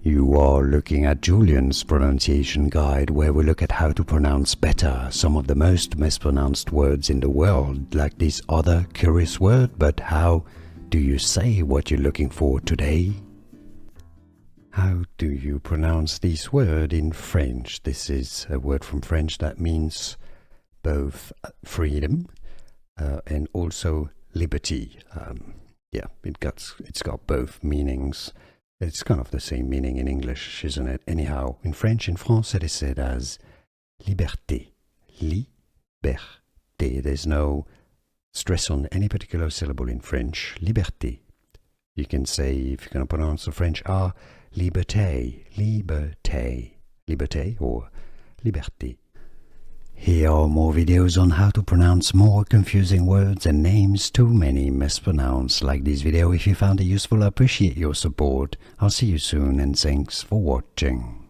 You are looking at Julian's pronunciation guide, where we look at how to pronounce better some of the most mispronounced words in the world, like this other curious word. But how do you say what you're looking for today? How do you pronounce this word in French? This is a word from French that means both freedom and also liberty. It's got both meanings. It's kind of the same meaning in English, isn't it? Anyhow, in French, in France, it is said as liberté. Liberté. There's no stress on any particular syllable in French. Liberté. You can say, if you're going to pronounce the French R, liberté, liberté, liberté or liberté. Here are more videos on how to pronounce more confusing words and names too many mispronounced. Like this video if you found it useful. I appreciate your support. I'll see you soon and thanks for watching.